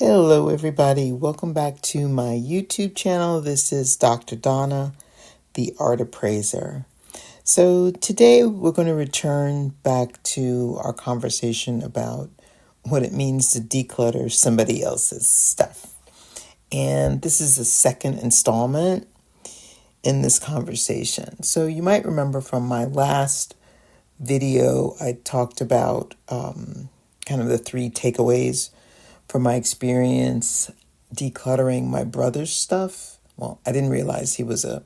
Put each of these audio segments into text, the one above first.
Hello everybody, welcome back to my YouTube channel. This is Dr. Donna, the Art Appraiser. So today we're going to return back to our conversation about what it means to declutter somebody else's stuff. And this is the second installment in this conversation. So you might remember from my last video, I talked about kind of the 3 takeaways from my experience decluttering my brother's stuff. Well, I didn't realize he was a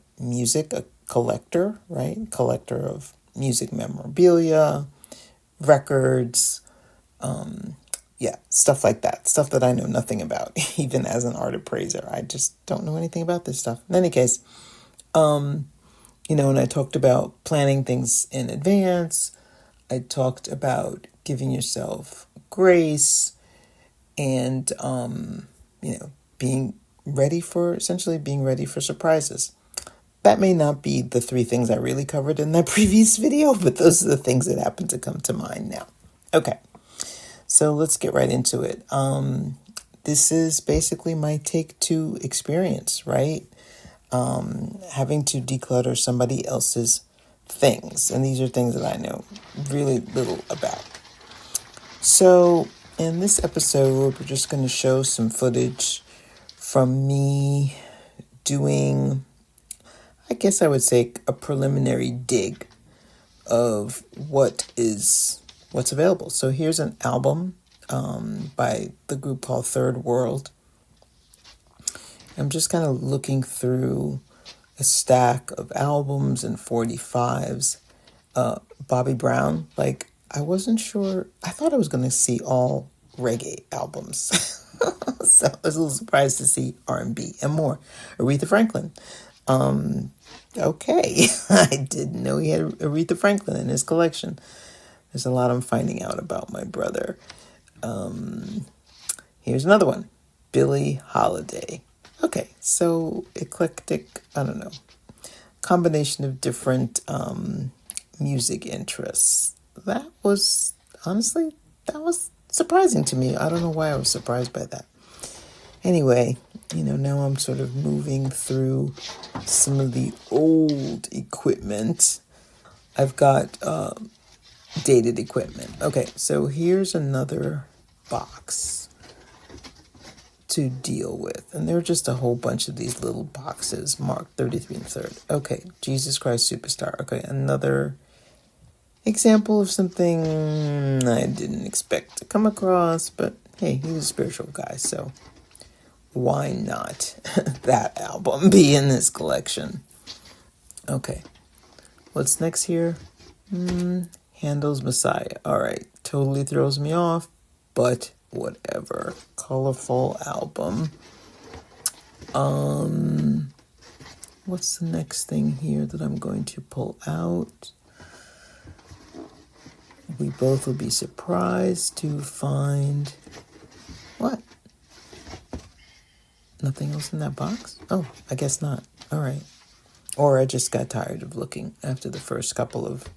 collector, right? Collector of music memorabilia, records, stuff like that. Stuff that I know nothing about, even as an art appraiser. I just don't know anything about this stuff. In any case, and I talked about planning things in advance. I talked about giving yourself grace and, being ready for surprises. That may not be the 3 things I really covered in that previous video, but those are the things that happen to come to mind now. Okay, so let's get right into it. This is basically my take 2 experience, right? Having to declutter somebody else's things. And these are things that I know really little about. So in this episode, we're just going to show some footage from me doing, I guess I would say, a preliminary dig of what's available. So here's an album by the group called Third World. I'm just kind of looking through a stack of albums and 45s. Bobby Brown, I wasn't sure. I thought I was going to see all reggae albums. So I was a little surprised to see R&B and more. Aretha Franklin. Okay. I didn't know he had Aretha Franklin in his collection. There's a lot I'm finding out about my brother. Here's another one. Billie Holiday. Okay, so eclectic, combination of different music interests. That was surprising to me. I don't know why I was surprised by that. Anyway, now I'm sort of moving through some of the old equipment. I've got dated equipment. Okay, so here's another box to deal with. And there are just a whole bunch of these little boxes marked 33 and 3rd. Okay, Jesus Christ Superstar. Okay, another example of something I didn't expect to come across, but hey, he's a spiritual guy, so why not that album be in this collection? Okay, what's next here? Handel's Messiah. All right, totally throws me off, but whatever. Colorful album. What's the next thing here that I'm going to pull out? We both will be surprised to find... What? Nothing else in that box? Oh, I guess not. All right. Or I just got tired of looking after the first couple of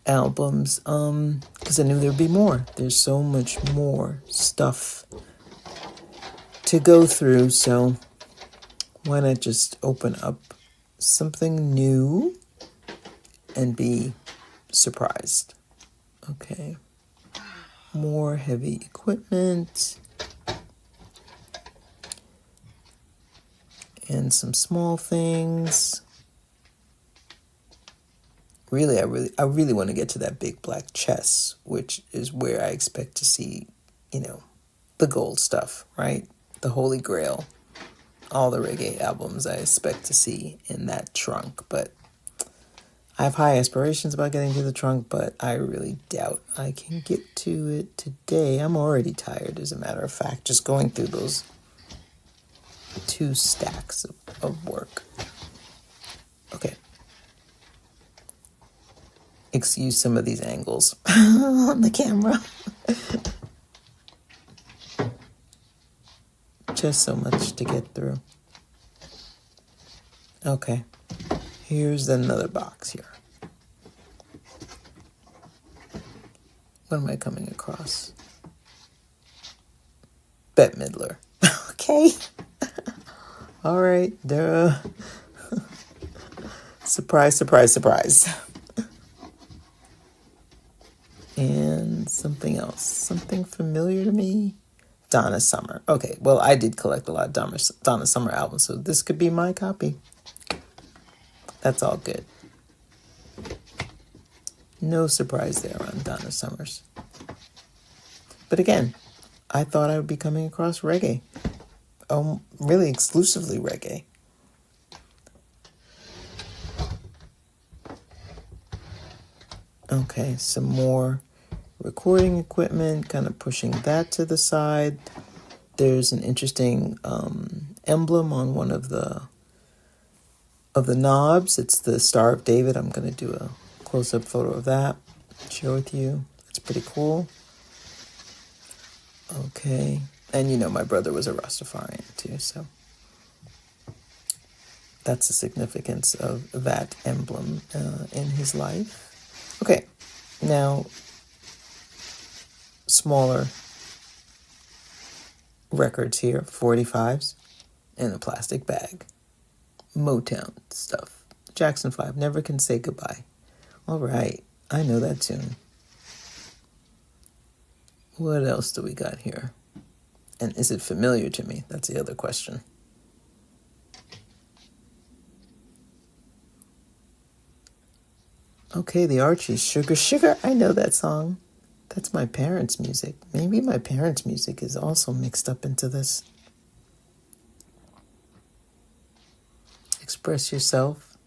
albums, because I knew there'd be more. There's so much more stuff to go through, so why not just open up something new and be surprised? Okay, more heavy equipment and some small things. Really, I really want to get to that big black chest, which is where I expect to see, the gold stuff, right? The Holy Grail. All the reggae albums I expect to see in that trunk. But I have high aspirations about getting to the trunk, but I really doubt I can get to it today. I'm already tired, as a matter of fact, just going through those 2 stacks of work. Okay. Excuse some of these angles on the camera. Just so much to get through. Okay, here's another box here. What am I coming across? Bette Midler. Okay. All right. Duh. Surprise, surprise, surprise. And something else. Something familiar to me. Donna Summer. Okay, well, I did collect a lot of Donna Summer albums, so this could be my copy. That's all good. No surprise there on Donna Summers. But again, I thought I would be coming across reggae. Really exclusively reggae. Okay, some more recording equipment, kind of pushing that to the side. There's an interesting emblem on one of the knobs. It's the Star of David. I'm going to do a close-up photo of that, share with you. It's pretty cool. Okay, and my brother was a Rastafarian too, so that's the significance of that emblem in his life. Okay, now smaller records here, 45s in a plastic bag. Motown stuff. Jackson 5, Never Can Say Goodbye. All right, I know that tune. What else do we got here? And is it familiar to me? That's the other question. Okay, the Archies, Sugar Sugar. I know that song. That's my parents' music. Maybe my parents' music is also mixed up into this. Express Yourself.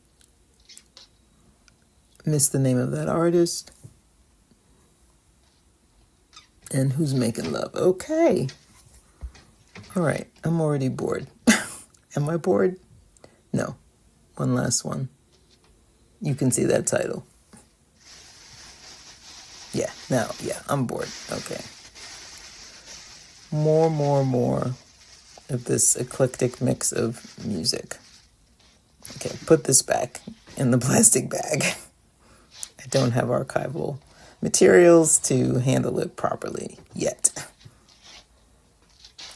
Missed the name of that artist. And Who's Making Love? Okay. All right, I'm already bored. Am I bored? No. One last one. You can see that title. Yeah, I'm bored. Okay. More of this eclectic mix of music. Okay, put this back in the plastic bag. I don't have archival materials to handle it properly yet.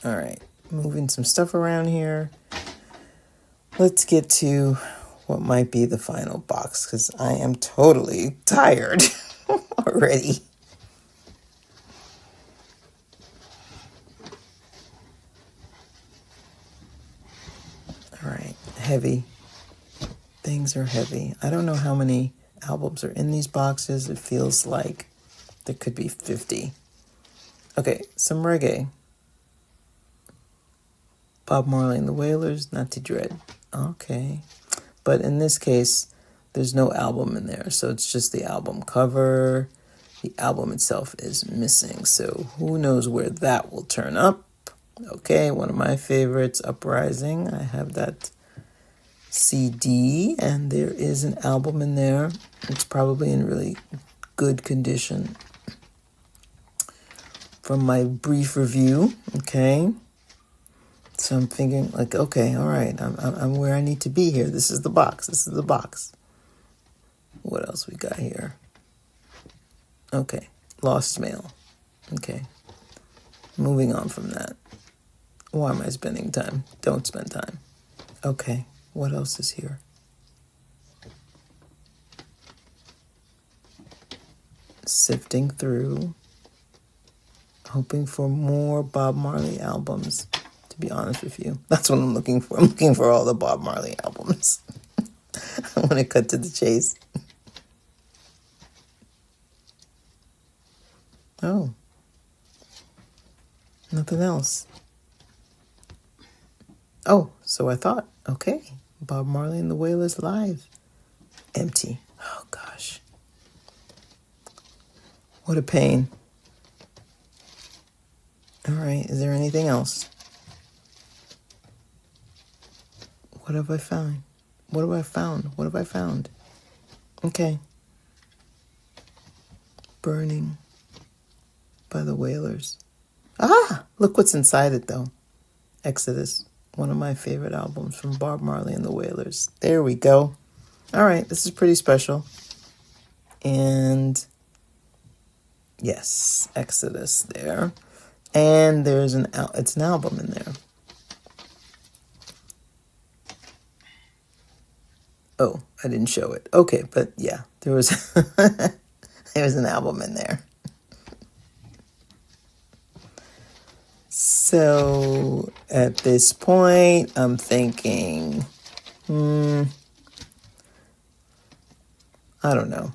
All right, moving some stuff around here. Let's get to what might be the final box, because I am totally tired already. All right, heavy. Things are heavy. I don't know how many albums are in these boxes. It feels like there could be 50. Okay, some reggae. Bob Marley and the Wailers, Not to Dread. Okay. But in this case, there's no album in there, so it's just the album cover. The album itself is missing, so who knows where that will turn up. Okay, one of my favorites, Uprising. I have that CD, and there is an album in there. It's probably in really good condition from my brief review. Okay, so I'm thinking like, okay, all right, I'm where I need to be here. This is the box. What else we got here? Okay, Lost Mail. Okay, moving on from that. Why am I spending time? Don't spend time. Okay, what else is here? Sifting through, hoping for more Bob Marley albums, to be honest with you. That's what I'm looking for. I'm looking for all the Bob Marley albums. I want to cut to the chase. Oh, nothing else. Oh, so I thought, okay, Bob Marley and the Wailers live. Empty. Oh, gosh. What a pain. All right, is there anything else? What have I found? What have I found? Okay. Burning by the Wailers. Ah, look what's inside it, though. Exodus. One of my favorite albums from Bob Marley and the Wailers. There we go. All right, this is pretty special. And yes, Exodus there. And there's it's an album in there. Oh, I didn't show it. Okay, but yeah, there was an album in there. So at this point, I'm thinking, I don't know.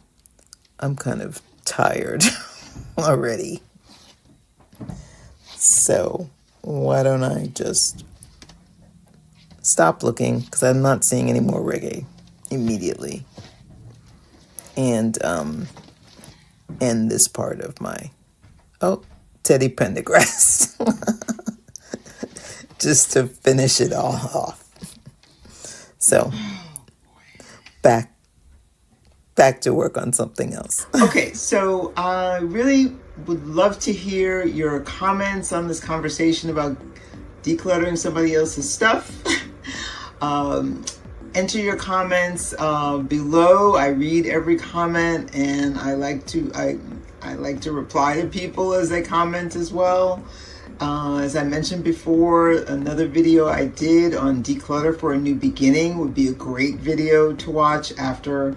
I'm kind of tired already. So why don't I just stop looking, because I'm not seeing any more reggae immediately, and end this part of my Teddy Pendergrass just to finish it all off. So back to work on something else. Okay, so I really would love to hear your comments on this conversation about decluttering somebody else's stuff. Enter your comments below. I read every comment, and I like to reply to people as they comment as well. As I mentioned before, another video I did on declutter for a new beginning would be a great video to watch after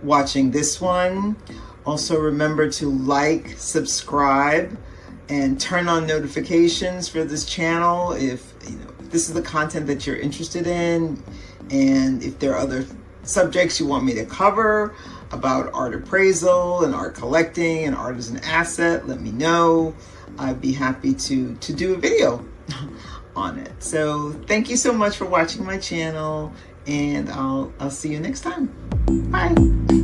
watching this one. Also, remember to like, subscribe, and turn on notifications for this channel if this is the content that you're interested in, and if there are other subjects you want me to cover about art appraisal and art collecting and art as an asset, let me know. I'd be happy to do a video on it. So thank you so much for watching my channel, and I'll see you next time. Bye.